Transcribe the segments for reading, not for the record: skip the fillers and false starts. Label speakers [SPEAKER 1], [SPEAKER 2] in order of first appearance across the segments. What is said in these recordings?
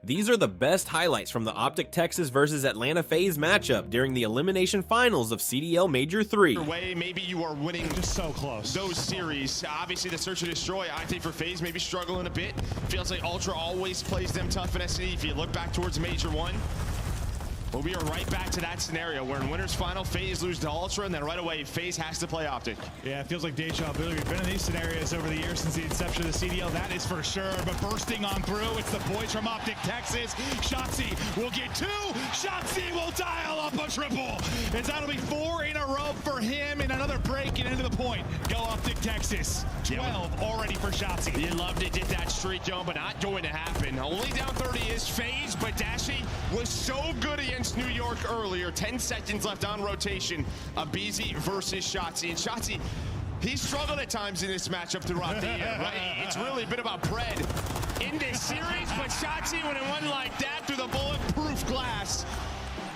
[SPEAKER 1] These are the best highlights from the OpTic Texas versus Atlanta FaZe matchup during the Elimination Finals of CDL Major 3.
[SPEAKER 2] Way, maybe you are winning just so close. Those series. Obviously, the search and destroy, I think for FaZe, maybe struggling a bit. Feels like Ultra always plays them tough in SCD. If you look back towards Major 1, well, we are right back to that scenario where in Winners Final, FaZe lose to Ultra, and then right away, FaZe has to play OpTic.
[SPEAKER 3] Yeah, it feels like deja vu. We've been in these scenarios over the years since the inception of the CDL, that is for sure. But bursting on through, it's the boys from OpTic Texas. Shotzzy will get 2. Shotzzy will dial up a triple. As that'll be 4 in a row for him, and another break and into the point. Go OpTic Texas. 12 already for Shotzzy.
[SPEAKER 2] You loved it, did that streak, Joe, but not going to happen. Only down 30 is FaZe, but Dashy was so good against New York earlier. 10 seconds left on rotation. Abizi versus Shotzzy. And Shotzzy, he struggled at times in this matchup throughout the year, right? It's really been about bread in this series, but Shotzzy, when it went like that through the bulletproof glass,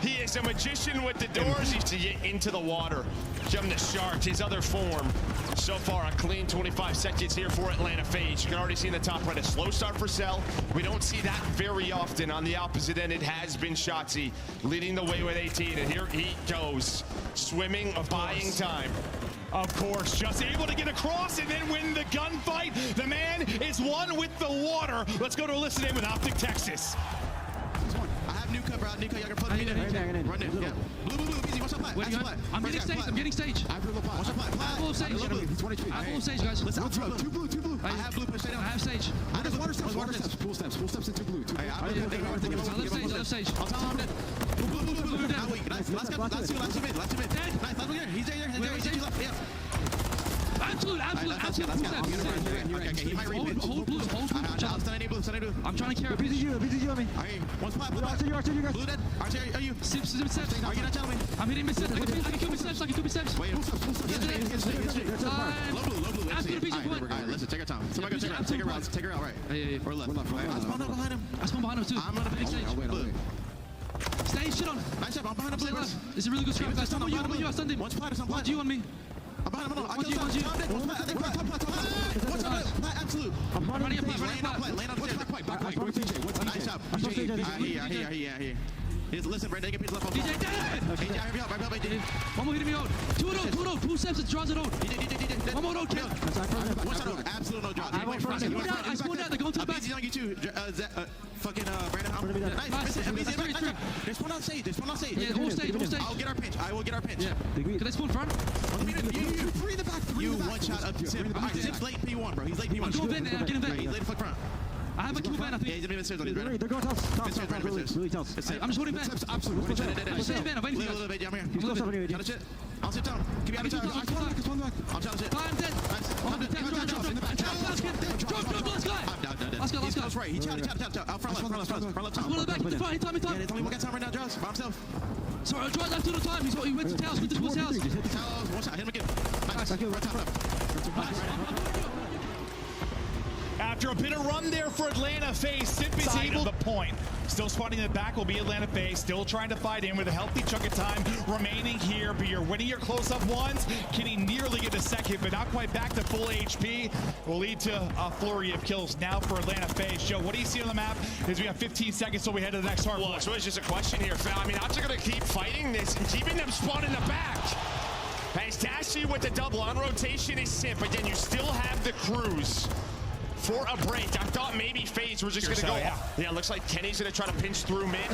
[SPEAKER 2] he is a magician with the doors. He's to get into the water. Jump the shark, his other form. So far, a clean 25 seconds here for Atlanta FaZe. You can already see in the top right a slow start for Cell. We don't see that very often. On the opposite end, it has been Shotzzy leading the way with 18. And here he goes, swimming, buying time.
[SPEAKER 3] Of course, just able to get across and then win the gunfight. The man is one with the water. Let's go to a listen in with OpTic Texas.
[SPEAKER 4] New cover out, new cover. Y'all can put me in. Run in. Yeah. Blue, easy. Watch that plat.
[SPEAKER 5] I'm getting stage. I'm getting stage.
[SPEAKER 4] I have blue plat. Watch that plat.
[SPEAKER 5] I have full stage. I have full stage, guys.
[SPEAKER 4] Listen, two blue. I have blue. Push down.
[SPEAKER 5] I have stage.
[SPEAKER 4] I have water steps. Full steps into blue.
[SPEAKER 5] I left stage.
[SPEAKER 4] I'll tell him that. Blue. Now wait. Nice. Last two mid. Nice. Last one here. He's there. He's left. Yeah.
[SPEAKER 5] Absolute.
[SPEAKER 4] Okay, he might read
[SPEAKER 5] Hold blue. I'm trying to carry
[SPEAKER 4] BZG on me. Alright, one spot, blue guys. Blue dead. Archie, are you?
[SPEAKER 5] Sips.
[SPEAKER 4] Are you not telling me?
[SPEAKER 5] I'm hitting mid-steps. I can kill mid-steps.
[SPEAKER 4] Wait, full steps. Low blue.
[SPEAKER 5] Absolute BZG point.
[SPEAKER 4] Alright, listen, take our time. Somebody go take her out, right.
[SPEAKER 5] Yeah.
[SPEAKER 4] Or left. I spawned up behind him.
[SPEAKER 5] I spawned behind him too.
[SPEAKER 4] I'm gonna finish stage. Blue.
[SPEAKER 5] Stay shit on.
[SPEAKER 4] Nice job, I'm behind the blue.
[SPEAKER 5] This is a really good scrap, guys. Someone you, I stunned him.
[SPEAKER 4] One spot or something.
[SPEAKER 5] One you on me.
[SPEAKER 4] I'm behind him. I killed him. What's up? Absolute.
[SPEAKER 5] I'm running a plat.
[SPEAKER 4] Lane on plat. Nice job. I hear. Listen, Brandon, get left off.
[SPEAKER 5] DJ dead!
[SPEAKER 4] DJ,
[SPEAKER 5] one more hitting me out. 2 steps, it draws it out. One more out, kill.
[SPEAKER 4] What's that? Absolute no draw.
[SPEAKER 5] I spawned out, they're going to the back.
[SPEAKER 4] He's on you too. Fucking Brandon. Nice. They spawn on stage.
[SPEAKER 5] Yeah, whole stage.
[SPEAKER 4] I will get our pinch.
[SPEAKER 5] Yeah. Can I spawn front?
[SPEAKER 4] You three in the back. You one shot up to Sim. Sim's late P1, bro. He's late P1.
[SPEAKER 5] I'm going vent, I'm getting vent.
[SPEAKER 4] He's late fuck front.
[SPEAKER 5] I have a Q van, I think.
[SPEAKER 4] Yeah, he's in mid-stairs on his Brandon.
[SPEAKER 6] They're going top. Really tough.
[SPEAKER 5] I'm just holding vent.
[SPEAKER 4] Absolutely.
[SPEAKER 5] I'm staying vent, I'm waiting for you guys.
[SPEAKER 4] I'm here.
[SPEAKER 6] He's close up anyway.
[SPEAKER 4] Shot shit. I'll sit down. Keep me out of time. I'm shot shit.
[SPEAKER 5] I'm dead.
[SPEAKER 4] I'm dead.
[SPEAKER 5] Drop, let's go. Let's go.
[SPEAKER 4] He's close right. He shot. Out front left.
[SPEAKER 5] One of the back, hit the front, hit time.
[SPEAKER 4] Yeah, there's only one guy time right now, Jaws. By himself.
[SPEAKER 5] Sorry, I tried that to the time. He went to Tails, went to Tails.
[SPEAKER 4] Tails, one shot. Hit him again. Nice. Right top left.
[SPEAKER 3] After a bit of run there for Atlanta FaZe, Sip is able to the point. Still spotting the back will be Atlanta FaZe, still trying to fight in with a healthy chunk of time remaining here. But you're winning your close-up ones. Can he nearly get a second, but not quite back to full HP? Will lead to a flurry of kills now for Atlanta FaZe. Joe, what do you see on the map as we have 15 seconds till we head to the next hard point?
[SPEAKER 2] So it's just a question here, Phil. I mean, OpTic going to keep fighting this and keeping them spawned in the back. As Dashy with the double on rotation is Sip, but then you still have the Cruise for a break. I thought maybe FaZe were just going to go. Yeah, looks like Kenny's going to try to pinch through mid.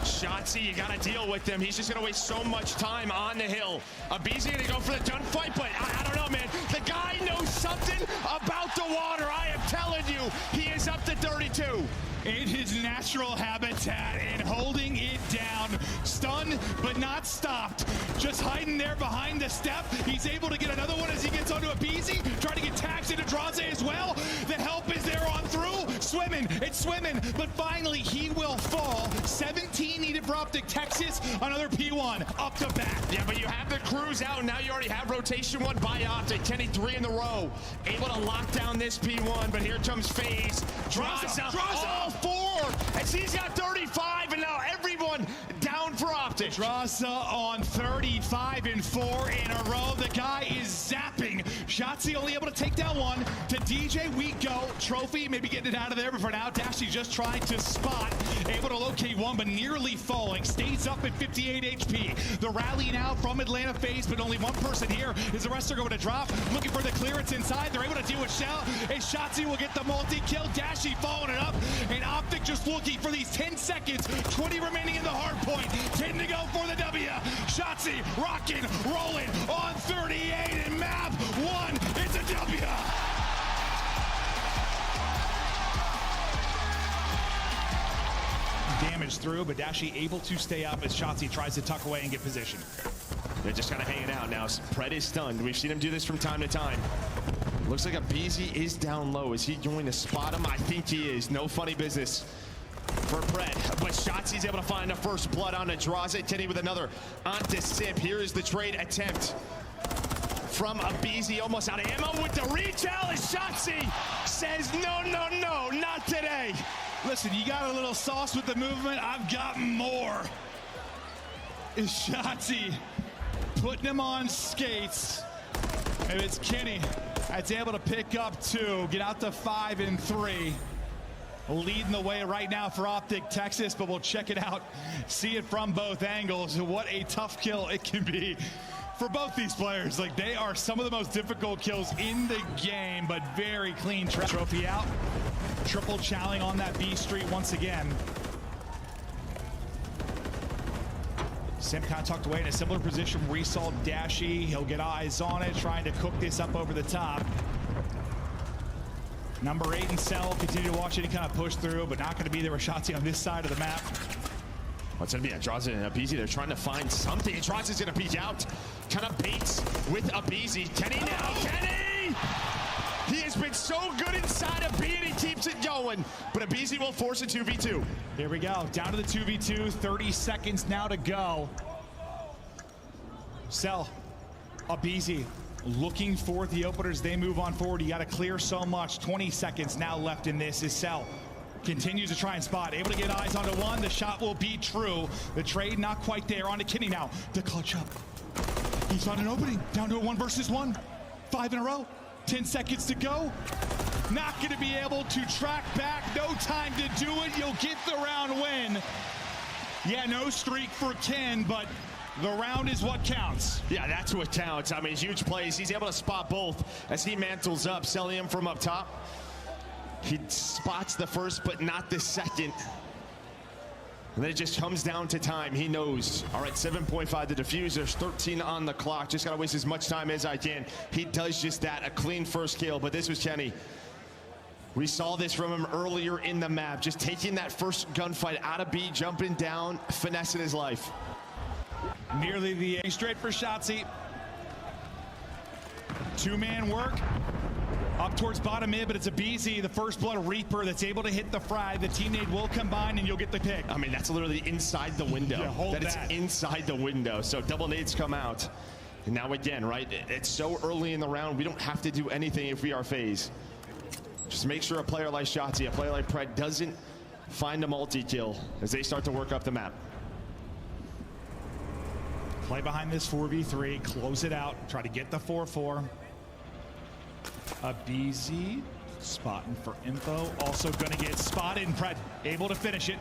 [SPEAKER 2] Shotzzy, you got to deal with him. He's just going to waste so much time on the hill. Abizi going to go for the gunfight, but I don't know, man. The guy knows something about the water. I am telling you, he is up to 32.
[SPEAKER 3] In his natural habitat and holding it down. Stunned, but not stopped. Just hiding there behind the step. He's able to get another one as he gets onto Abizi. Trying to get taxed into Draze as well. The help is there on through. It's swimming, but finally he will fall. 17 needed for OpTic Texas. Another P1 up to bat.
[SPEAKER 2] Yeah, but you have the Cruise out. Now you already have rotation one by OpTic. Kenny 3 in a row. Able to lock down this P1, but here comes FaZe. Draze all 4, and he's got 35, and now everyone down for OpTic.
[SPEAKER 3] Draze on 35 and 4 in a row. The guy is zapping Shotzzy only able to take down one. To DJ we go. Trophy, maybe getting it out of there, but for now, Dashy just trying to spot. Able to locate one, but nearly falling. Stays up at 58 HP. The rally now from Atlanta FaZe, but only one person here. Is the rest are going to drop. Looking for the clearance inside. They're able to deal with Shell. And Shotzzy will get the multi-kill. Dashy following it up. And OpTic just looking for these 10 seconds. 20 remaining in the hard point. 10 to go for the W. Shotzzy rocking, rolling on 38 and map 1. It's a W. Damage through, but Dashy able to stay up as Shotzzy tries to tuck away and get position.
[SPEAKER 2] They're just kind of hanging out now. Pred is stunned. We've seen him do this from time to time. Looks like a BZ is down low. Is he going to spot him? I think he is. No funny business for Pred. But Shotzzy's able to find the first blood on it. Draws it. Kenny with another onto Sip. Here is the trade attempt from a BZ. Almost out of ammo with the reach out. And Shotzzy says, no, no, no, not today.
[SPEAKER 3] Listen, you got a little sauce with the movement. I've got more. Is Shotzzy putting him on skates. And it's Kenny that's able to pick up 2, get out to 5 and 3. Leading the way right now for OpTic Texas, but we'll check it out, see it from both angles. What a tough kill it can be for both these players. Like, they are some of the most difficult kills in the game, but very clean. Trophy out. Triple challenge on that B Street once again. Sim kind of tucked away in a similar position where we saw Dashy. He'll get eyes on it, trying to cook this up over the top. Number 8 and Cell continue to watch any kind of push through, but not going to be there with Shotzzy on this side of the map.
[SPEAKER 2] What's going to be? Draws it in Abizi. They're trying to find something. Draws is going to peek out. Kind of baits with Abizi. Kenny now. Kenny! He has been so good inside of B, and he keeps it going. But Abizi will force a 2v2.
[SPEAKER 3] Here we go. Down to the 2v2. 30 seconds now to go. Cell. Abizi looking for the openers. They move on forward. You got to clear so much. 20 seconds now left in this. Is Cell continues to try and spot. Able to get eyes onto one. The shot will be true. The trade not quite there. On to Kenny now to clutch up. He's found an opening. Down to a 1 versus 1. 5 in a row. 10 seconds to go. Not going to be able to track back. No time to do it. You'll get the round win. Yeah, no streak for Ken, but the round is what counts.
[SPEAKER 2] Yeah, that's what counts. I mean, huge plays. He's able to spot both as he mantles up, selling him from up top. He spots the first, but not the second. And then it just comes down to time. He knows. All right, 7.5 to defuse. There's 13 on the clock. Just got to waste as much time as I can. He does just that. A clean first kill, but this was Kenny. We saw this from him earlier in the map. Just taking that first gunfight out of B, jumping down, finessing his life.
[SPEAKER 3] Nearly the A straight for Shotzzy. 2-man work. Up towards bottom mid, but it's a BZ, the first blood Reaper that's able to hit the frag. The teammate will combine and you'll get the pick.
[SPEAKER 2] I mean, that's literally inside the window.
[SPEAKER 3] Yeah, hold that.
[SPEAKER 2] It's inside the window. So double nades come out. And now again, right, it's so early in the round, we don't have to do anything if we are FaZe. Just make sure a player like Shotzzy, a player like Pred doesn't find a multi-kill as they start to work up the map.
[SPEAKER 3] Play behind this 4v3, close it out, try to get the 4-4. Abizi spotting for info, also gonna get spotted, and Pred able to finish it.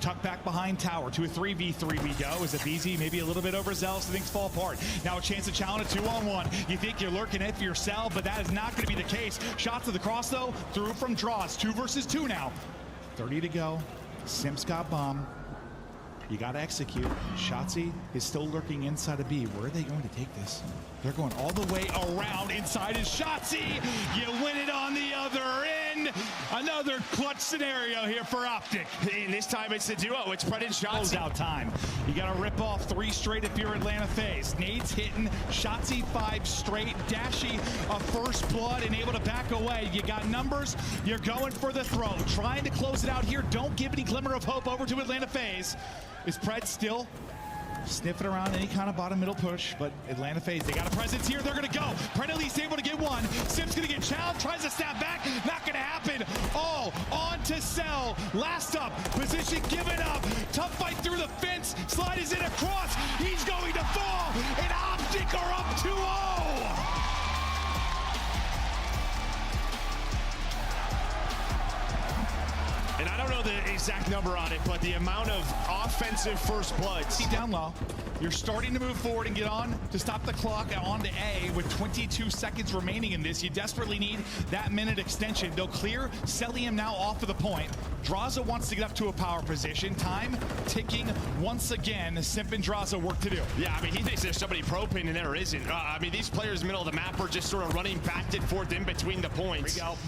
[SPEAKER 3] Tuck back behind tower to a 3v3 we go. Is Abizi maybe a little bit overzealous, so things fall apart. Now a chance to challenge a 2-on-1. You think you're lurking it for yourself, but that is not gonna be the case. Shots to the cross though, through from draws, 2 versus 2 now. 30 to go, Simps got bomb. You got to execute. Shotzzy is still lurking inside of B. Where are they going to take this? They're going all the way around. Inside is Shotzzy. You win it on the other end. Another clutch scenario here for OpTic.
[SPEAKER 2] And this time it's the duo. It's Pred and Shotzzy.
[SPEAKER 3] Out time. You got to rip off 3 straight if you're Atlanta FaZe. Nades hitting. Shotzzy 5 straight. Dashy a first blood and able to back away. You got numbers. You're going for the throw. Trying to close it out here. Don't give any glimmer of hope over to Atlanta FaZe. Is Pred still sniffing around any kind of bottom middle push, but Atlanta FaZe, they got a presence here. They're going to go. Pred at least able to get one. Simps going to get challenged, tries to snap back. Not going to happen. All on to Cell. Last up, position given up. Tough fight through the fence. Slide is in across. He's going to fall, and OpTic are up 2-0.
[SPEAKER 2] exact number on it, but the amount of offensive first bloods.
[SPEAKER 3] Down low. You're starting to move forward and get on to stop the clock on to A with 22 seconds remaining in this. You desperately need that minute extension. They'll clear Celium now off of the point. Draza wants to get up to a power position. Time ticking once again. Simp and Draza work to do.
[SPEAKER 2] Yeah, I mean, he thinks there's somebody proping and there isn't. I mean, these players in the middle of the map are just sort of running back and forth in between the points.
[SPEAKER 3] Here we go.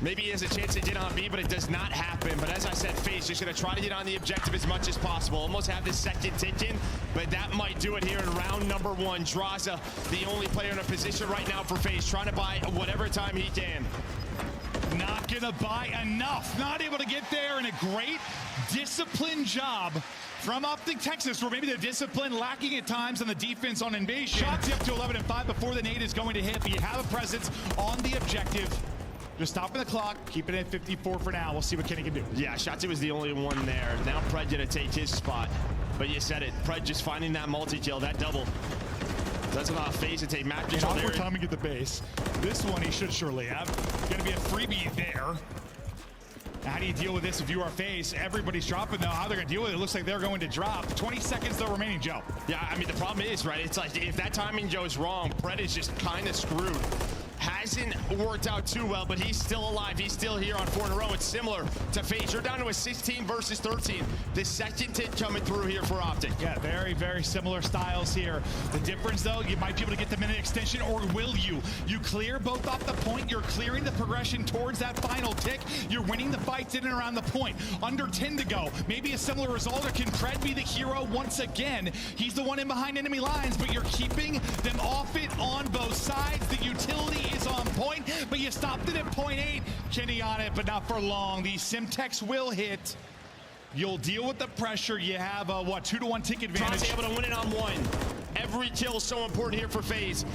[SPEAKER 2] Maybe he has a chance to get on B, but it does not happen. But as I said, FaZe just going to try to get on the objective as much as possible. Almost have this second ticking, but that might do it here in round number 1. Draza, the only player in a position right now for FaZe, trying to buy whatever time he can.
[SPEAKER 3] Not gonna buy enough. Not able to get there, and a great disciplined job from OpTic Texas, where maybe the discipline lacking at times on the defense on Invasion. Shotzzy up to 11-5 before the nade is going to hit, but you have a presence on the objective. Just stopping the clock, keeping it at 54 for now. We'll see what Kenny can do.
[SPEAKER 2] Yeah, Shotzzy was the only one there. Now Pred gonna take his spot. But you said it, Pred just finding that multi-kill, that double. Doesn't allow FaZe to take map control there.
[SPEAKER 3] Awkward timing at the base. This one he should surely have. Gonna be a freebie there. How do you deal with this if you are FaZe? Everybody's dropping though. How they're gonna deal with it? It looks like they're going to drop. 20 seconds though remaining, Joe.
[SPEAKER 2] Yeah, I mean, the problem is, right, it's like if that timing goes wrong, Pred is just kind of screwed. Hasn't worked out too well, but he's still alive. He's still here on 4 in a row. It's similar to FaZe. You're down to a 16 versus 13. The second tick coming through here for OpTic.
[SPEAKER 3] Yeah, very, very similar styles here. The difference, though, you might be able to get the minute extension, or will you? You clear both off the point. You're clearing the progression towards that final tick. You're winning the fights in and around the point. Under 10 to go. Maybe a similar result, or can Pred be the hero once again? He's the one in behind enemy lines, but you're keeping them off it on both sides. The utility is on point, but you stopped it at point 8. Kenny on it, but not for long. The Simtex will hit. You'll deal with the pressure. You have a, what, 2-to-1 tick advantage.
[SPEAKER 2] Shotzzy able to win it on 1. Every kill is so important here for FaZe.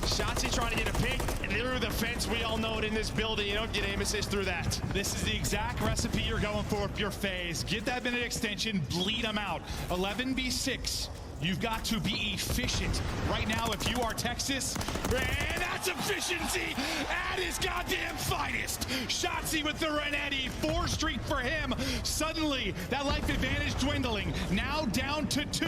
[SPEAKER 2] Shotzzy trying to get a pick through the fence. We all know it in this building. You don't get aim assist through that.
[SPEAKER 3] This is the exact recipe you're going for if you're FaZe. Get that minute extension, bleed them out. 11v6. You've got to be efficient. Right now, if you are Texas, and that's efficiency at his goddamn finest. Shotzzy with the Renetti, 4 streak for him. Suddenly, that life advantage dwindling. Now down to 2.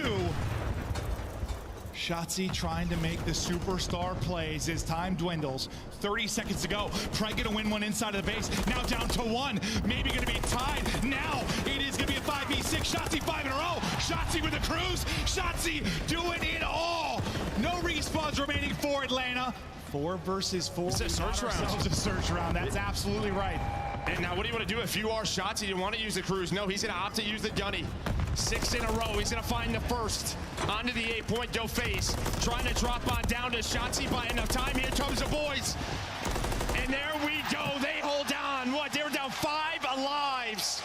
[SPEAKER 3] Shotzzy trying to make the superstar plays as time dwindles. 30 seconds to go. Pred gonna win one inside of the base. Now down to 1. Maybe gonna be tied. Now it is gonna be a 5v6. Shotzzy 5 in a row. Shotzzy with a cruise. Shotzzy doing it all. No respawns remaining for Atlanta. 4 versus 4.
[SPEAKER 2] It's a search round.
[SPEAKER 3] It's a search round. That's absolutely right.
[SPEAKER 2] And now what do you want to do if you are Shotzzy? You want to use the cruise? No, he's going to opt to use the gunny. 6 in a row. He's going to find the first. Onto the 8-point, go FaZe. Trying to drop on down to Shotzzy by enough time. Here comes the boys. And there we go. They hold down. What? They were down 5 lives.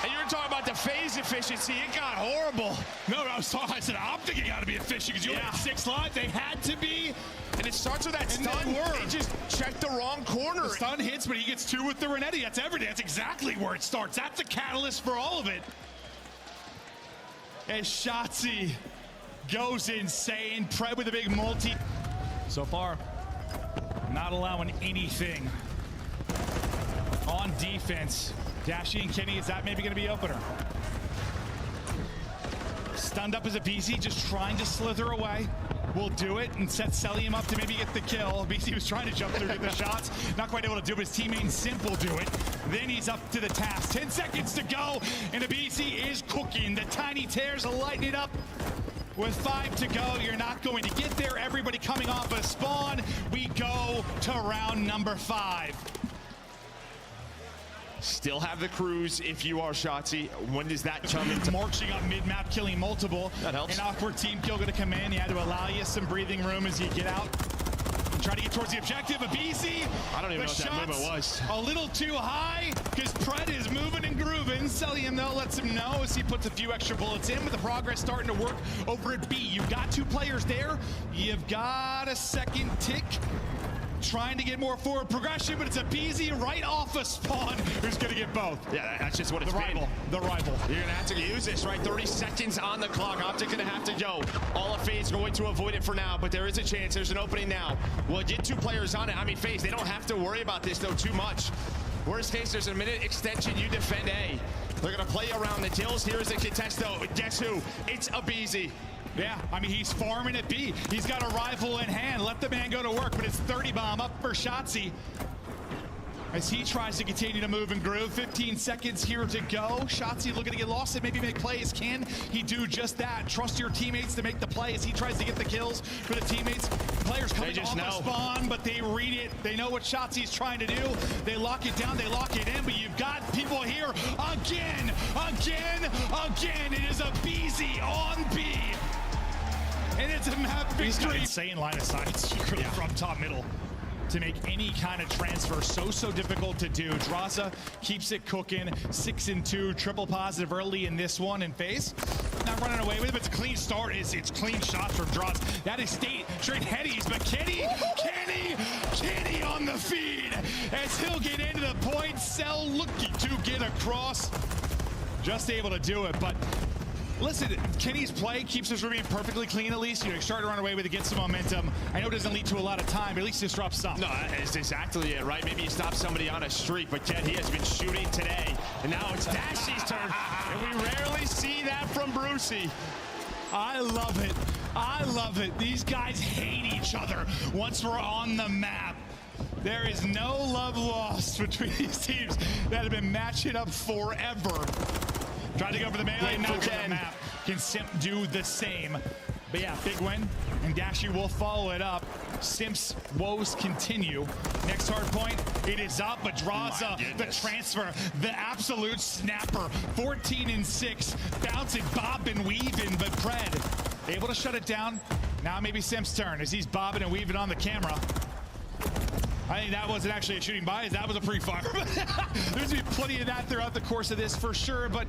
[SPEAKER 2] And you're talking about the FaZe efficiency. It got horrible.
[SPEAKER 3] No, I said OpTic got to be efficient because you only had 6 lives. They had to be.
[SPEAKER 2] And it starts with that stun. They just checked the wrong corner.
[SPEAKER 3] The stun hits, but he gets 2 with the Renetti. That's everything. That's exactly where it starts. That's the catalyst for all of it. And Shotzzy goes insane. Pred with a big multi. So far, not allowing anything on defense. Dashy and Kenny, is that maybe going to be opener? Stunned up as a BC, just trying to slither away. Will do it and set Celium up to maybe get the kill. BC was trying to jump through, get the shots. Not quite able to do it, but his teammate Simp will do it. Then he's up to the task. 10 seconds to go, and the BC is cooking. The tiny tears are lighting it up. With 5 to go, you're not going to get there. Everybody coming off a spawn. We go to round number 5.
[SPEAKER 2] Still have the cruise if you are Shotzzy. When does that come into?
[SPEAKER 3] Marching up mid-map, killing multiple.
[SPEAKER 2] That helps.
[SPEAKER 3] An awkward team kill going to come in. You had to allow you some breathing room as you get out. Try to get towards the objective. A BC.
[SPEAKER 2] I don't even know what that movement was.
[SPEAKER 3] A little too high because Pred is moving and grooving. Celium, though, lets him know as he puts a few extra bullets in with the progress starting to work over at B. You've got 2 players there. You've got a second tick. Trying to get more forward progression, but it's a BZ right off a spawn who's going to get both.
[SPEAKER 2] Yeah, that's just what it's been.
[SPEAKER 3] The rival.
[SPEAKER 2] You're going to have to use this, right? 30 seconds on the clock. OpTic going to have to go. All of FaZe going to avoid it for now, but there is a chance. There's an opening now. We'll get 2 players on it. I mean, FaZe, they don't have to worry about this, though, too much. Worst case, there's a minute extension, you defend A. They're gonna play around the kills. Here's the contest though. Guess who? It's aBeZy.
[SPEAKER 3] Yeah, I mean, he's farming at B. He's got a rifle in hand. Let the man go to work, but it's 30 bomb up for Shotzzy as he tries to continue to move and groove. 15 seconds here to go. Shotzzy looking to get lost and maybe make plays. Can he do just that? Trust your teammates to make the play as he tries to get the kills for the teammates. Players coming off the spawn, but they read it. They know what Shotzzy's trying to do. They lock it down, they lock it in, but you've got people here again. It is aBeZy on B. And it's a map victory. Insane line of sight secretly from top middle to make any kind of transfer so difficult to do. Draza keeps it cooking. 6-2, triple positive early in this one, and FaZe not running away with it, but it's a clean start. It's clean shots from Draza. That is straight headies, but Kenny on the feed as he'll get into the point. Cell looking to get across. Just able to do it, but listen, Kenny's play keeps us remaining perfectly clean at least. You know, start to run away with it, get some momentum. I know it doesn't lead to a lot of time, but at least disrupt some.
[SPEAKER 2] No, that's exactly it, right? Maybe you stop somebody on a streak, but Ken, he has been shooting today. And now it's Dashy's turn. And we rarely see that from Brucey.
[SPEAKER 3] I love it. I love it. These guys hate each other once we're on the map. There is no love lost between these teams that have been matching up forever. Trying to go for the melee, not for the map. Can Simp do the same? But yeah, big win, and Dashy will follow it up. Simp's woes continue. Next Hardpoint, it is up, but Draza, the transfer, the absolute snapper. 14-6, bouncing, bobbing, weaving, but Pred able to shut it down. Now maybe Simp's turn as he's bobbing and weaving on the camera. I think that wasn't actually a shooting bias, that was a pre-fire. There's gonna be plenty of that throughout the course of this for sure, but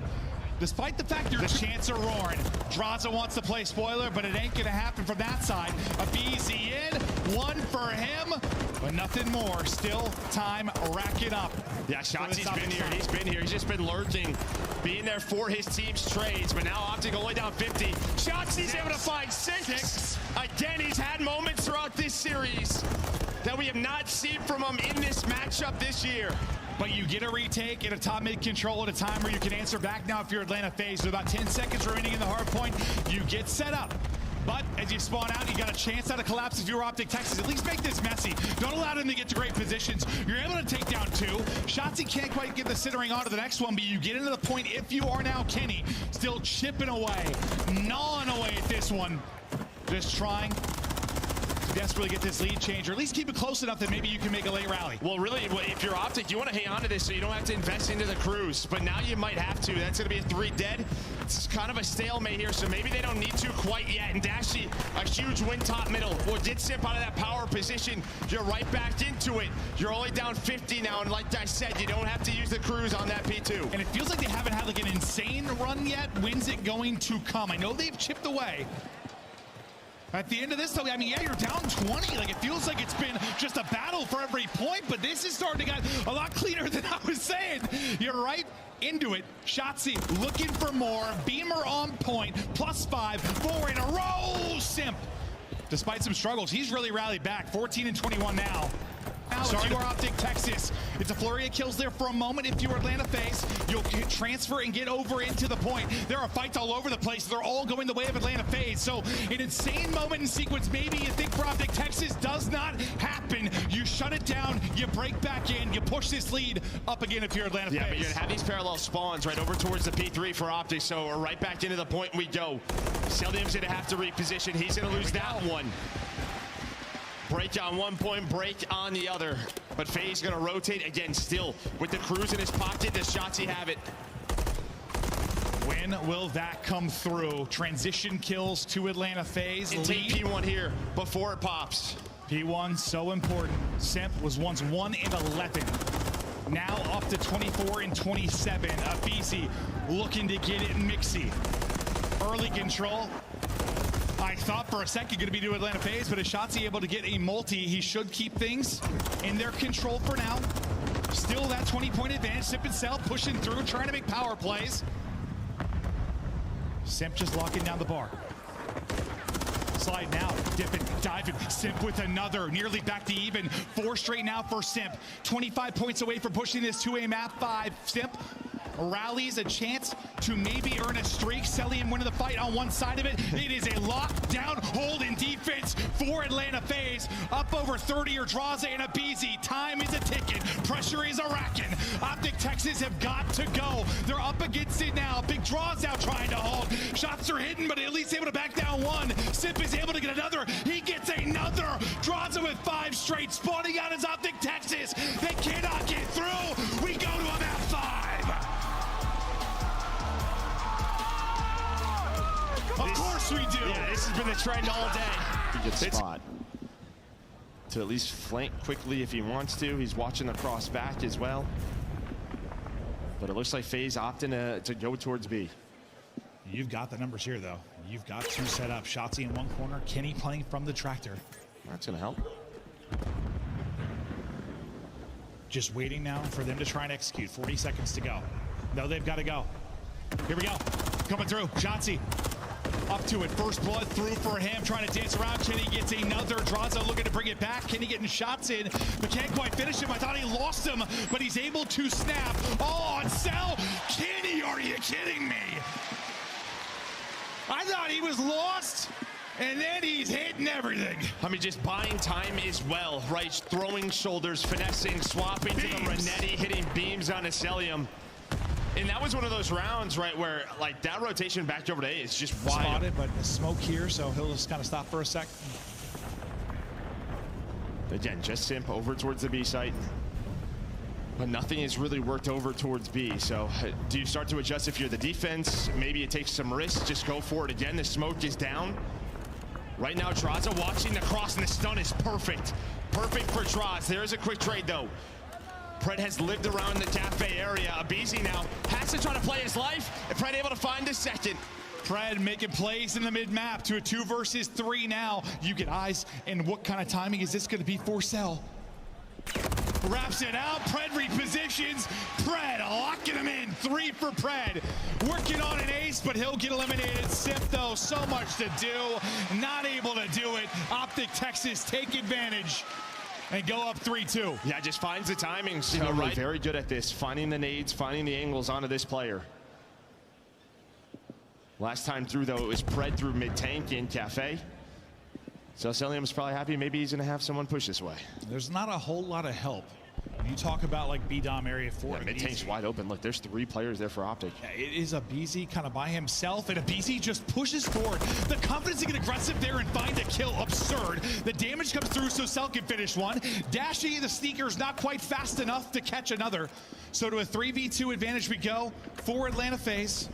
[SPEAKER 3] despite the fact the chants are roaring, Draza wants to play spoiler, but it ain't gonna happen from that side. aBeZy in, one for him, but nothing more. Still time, rack it up.
[SPEAKER 2] Yeah, Shotzzy's been here, he's been here, he's just been lurking, being there for his team's trades, but now OpTic only down 50. Shotzzy's able to find six. Again, he's had moments throughout this series that we have not seen from him in this matchup this year.
[SPEAKER 3] But you get a retake and a top mid control at a time where you can answer back now if you're Atlanta FaZe. With about 10 seconds remaining in the hard point, you get set up. But as you spawn out, you got a chance out of collapse if you're OpTic Texas. At least make this messy. Don't allow them to get to great positions. You're able to take down two. Shotzzy can't quite get the centering onto the next one, but you get into the point if you are now Kenny. Still chipping away, gnawing away at this one. Just trying to desperately get this lead change, or at least keep it close enough that maybe you can make a late rally.
[SPEAKER 2] Well, really, if you're OpTic, you want to hang on to this so you don't have to invest into the crews, but now you might have to. That's going to be a 3 dead. It's kind of a stalemate here, so maybe they don't need to quite yet. And Dashy, a huge win top middle. Well, did Simp out of that power position. You're right back into it. You're only down 50 now, and like I said, you don't have to use the crews on that P2.
[SPEAKER 3] And it feels like they haven't had like an insane run yet. When's it going to come? I know they've chipped away. At the end of this, though, I mean, yeah, you're down 20. Like, it feels like it's been just a battle for every point, but this is starting to get a lot cleaner than I was saying. You're right into it. Shotzzy looking for more. Beamer on point. +5, 4 in a row. Simp, despite some struggles, he's really rallied back. 14-21 now. Sorry, if you are OpTic Texas, it's a flurry of kills there for a moment. If you are Atlanta FaZe, you'll transfer and get over into the point. There are fights all over the place. They're all going the way of Atlanta FaZe. So an insane moment in sequence. Maybe you think for OpTic Texas does not happen. You shut it down, you break back in, you push this lead up again if you're Atlanta FaZe.
[SPEAKER 2] Yeah, but you're gonna have these parallel spawns right over towards the P3 for OpTic. So we're right back into the point we go. Seldim's gonna have to reposition. He's gonna lose that one. Break on one point, break on the other. But FaZe gonna rotate again, still with the crews in his pocket. Does Shotzzy have it?
[SPEAKER 3] When will that come through? Transition kills to Atlanta FaZe.
[SPEAKER 2] And take P1 here before it pops.
[SPEAKER 3] P1 so important. Simp was once 1-11. Now up to 24-27. aBeZy looking to get it mixy. Early control. I thought for a second going to be to Atlanta FaZe, but is Shotzzy able to get a multi? He should keep things in their control for now. Still that 20-point advantage. Simp and Cell pushing through, trying to make power plays. Simp just locking down the bar. Sliding out, dipping, diving, Simp with another, nearly back to even. 4 straight now for Simp. 25 points away from pushing this 2A map 5. Simp rallies a chance to maybe earn a streak. Celium winning the fight on one side of it. It is a lockdown hold in defense for Atlanta FaZe. Up over 30 are Draza and Abizi. Time is a ticking. Pressure is a racking. OpTic Texas have got to go. They're up against it now. Big Draws out trying to hold. Shots are hidden, but at least able to back down one. Simp is able to get another. He gets another. Draza with 5 straight. Spawning out is OpTic Texas. They cannot get through. We go to a map 5. Of course we do.
[SPEAKER 2] Yeah, this has been the trend all day.
[SPEAKER 7] Good spot to at least flank quickly if he wants to. He's watching the cross back as well. But it looks like FaZe opting to go towards B.
[SPEAKER 3] You've got the numbers here, though. You've got 2 set up. Shotzzy in one corner. Kenny playing from the tractor.
[SPEAKER 7] That's going to help.
[SPEAKER 3] Just waiting now for them to try and execute. 40 seconds to go. No, they've got to go. Here we go. Coming through. Shotzzy. Up to it. First blood through for him. Trying to dance around. Kenny gets another. Draza looking to bring it back. Kenny getting shots in, but can't quite finish him. I thought he lost him, but he's able to snap. Oh, on Cell. Kenny, are you kidding me? I thought he was lost, and then he's hitting everything.
[SPEAKER 2] I mean, just buying time as well, right? Throwing shoulders, finessing, swapping to the Renetti, hitting beams on Celium. And that was one of those rounds, right, where like that rotation back over to A is just wild.
[SPEAKER 3] Spotted, but the smoke here, so he'll just kind of stop for a sec.
[SPEAKER 7] Again, just Simp over towards the B site. But nothing has really worked over towards B. So do you start to adjust if you're the defense? Maybe it takes some risks. Just go for it again. The smoke is down. Right now, Draza watching the cross, and the stun is perfect. Perfect for Draz. There's a quick trade, though. Pred has lived around the cafe area. Abizi now has to try to play his life, and Pred able to find a second.
[SPEAKER 3] Pred making plays in the mid-map to a 2 versus 3 now. You get eyes, and what kind of timing is this going to be for Cell? Wraps it out. Pred repositions. Pred locking him in. 3 for Pred. Working on an ace, but he'll get eliminated. Simp, though, so much to do. Not able to do it. OpTic Texas take advantage and go up 3-2.
[SPEAKER 2] Yeah, just finds the timing.
[SPEAKER 7] So right. Very good at this, finding the nades, finding the angles onto this player. Last time through, though, it was Pred through mid-tank in Cafe. So Celium's probably happy. Maybe he's going to have someone push this way.
[SPEAKER 3] There's not a whole lot of help. You talk about like B-Dom area 4.
[SPEAKER 7] Yeah, mid-tank's wide open. Look, there's 3 players there for OpTic.
[SPEAKER 3] Yeah, it is Abizi kind of by himself, and Abizi just pushes forward. The confidence to get aggressive there and find a kill, absurd. The damage comes through so Cell can finish one. Dashy, the sneaker's not quite fast enough to catch another. So to a 3v2 advantage we go for Atlanta FaZe.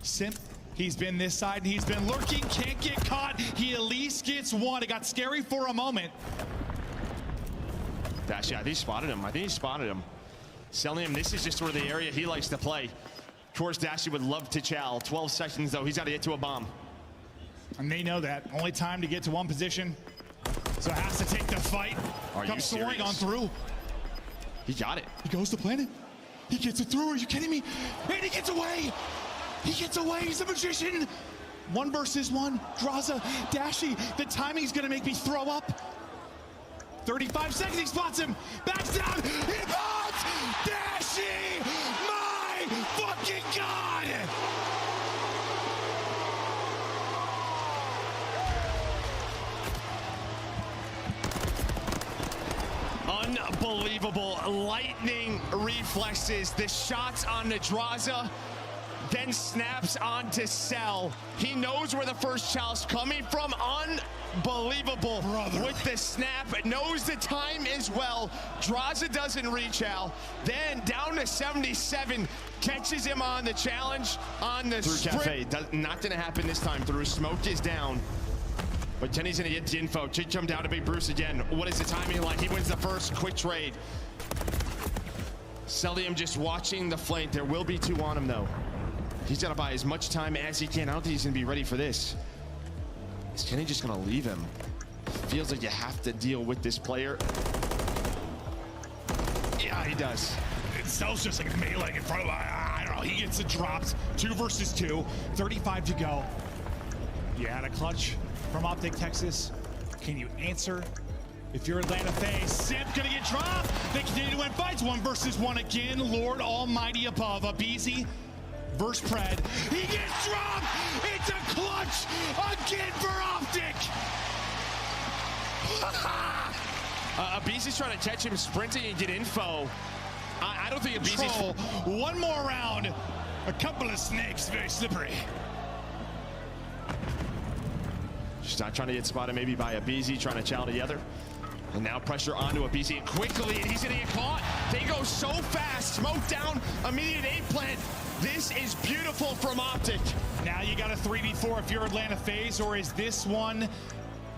[SPEAKER 3] Simp, he's been this side, and he's been lurking, can't get caught. He at least gets one. It got scary for a moment.
[SPEAKER 7] Dashy, I think he spotted him. Celium, this is just sort of the area he likes to play. Of course, Dashy would love to chow. 12 seconds, though. He's got to get to a bomb.
[SPEAKER 3] And they know that. Only time to get to one position. So has to take the fight. Comes soaring on through.
[SPEAKER 7] He got it.
[SPEAKER 3] He goes to planet. He gets it through. Are you kidding me? And he gets away. He gets away. He's a magician. 1 versus 1. Draza, Dashy. The timing's going to make me throw up. 35 seconds. He spots him. Backs down. He bombs. Dashy. My fucking God.
[SPEAKER 2] Unbelievable. Lightning reflexes. The shots on the Draza, then snaps onto Cell. He knows where the first chow's coming from. Unbelievable.
[SPEAKER 3] Brother.
[SPEAKER 2] With the snap, knows the time as well. Draza doesn't reach out. Then down to 77, catches him on the challenge on the
[SPEAKER 7] through
[SPEAKER 2] sprint.
[SPEAKER 7] Cafe. Not gonna happen this time through. Smoke is down. But Kenny's gonna get the info. Should come down to Big Bruce again. What is the timing like? He wins the first quick trade. Celium just watching the flank. There will be 2 on him though. He's gotta buy as much time as he can. I don't think he's gonna be ready for this. Is Kenny just gonna leave him? Feels like you have to deal with this player. Yeah, he does.
[SPEAKER 3] Cell's just like melee in front of him. I don't know. He gets it dropped. 2 versus 2. 35 to go. You had a clutch from OpTic Texas. Can you answer? If you're Atlanta FaZe, Simp gonna get dropped. They continue to win fights. 1 versus 1 again. Lord Almighty above. Abizi versus Pred. He gets dropped. It's a clutch again for OpTic.
[SPEAKER 2] Abizi's trying to catch him sprinting and get info. I don't think Abizi's...
[SPEAKER 3] One more round. A couple of snakes, very slippery.
[SPEAKER 7] Just not trying to get spotted maybe by Abizi, trying to chow together. And now pressure onto Abizi and quickly, and he's gonna get caught. They go so fast, smoke down, immediate A plant. This is beautiful from OpTic.
[SPEAKER 3] Now you got a 3v4 if you're Atlanta FaZe, or is this one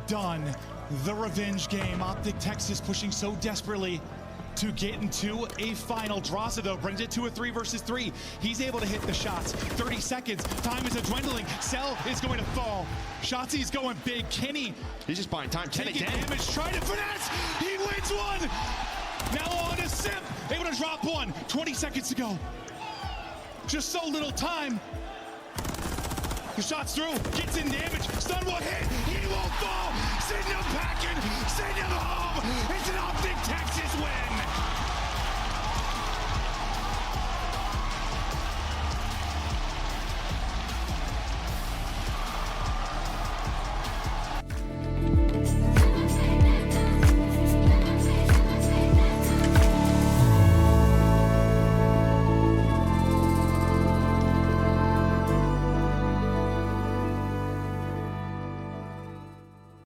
[SPEAKER 3] done? The revenge game. OpTic Texas pushing so desperately to get into a final. Draza, though, brings it to a 3 versus 3. He's able to hit the shots. 30 seconds. Time is dwindling. Cell is going to fall. Shotzzy's going big. Kenny.
[SPEAKER 7] He's just buying time. 10
[SPEAKER 3] taking
[SPEAKER 7] again.
[SPEAKER 3] damage. Trying to finesse. He wins one. Now on to Simp. Able to drop one. 20 seconds to go. Just so little time. The shot's through. Gets in damage. Stun will hit. He won't fall. Send him packing. Send him home.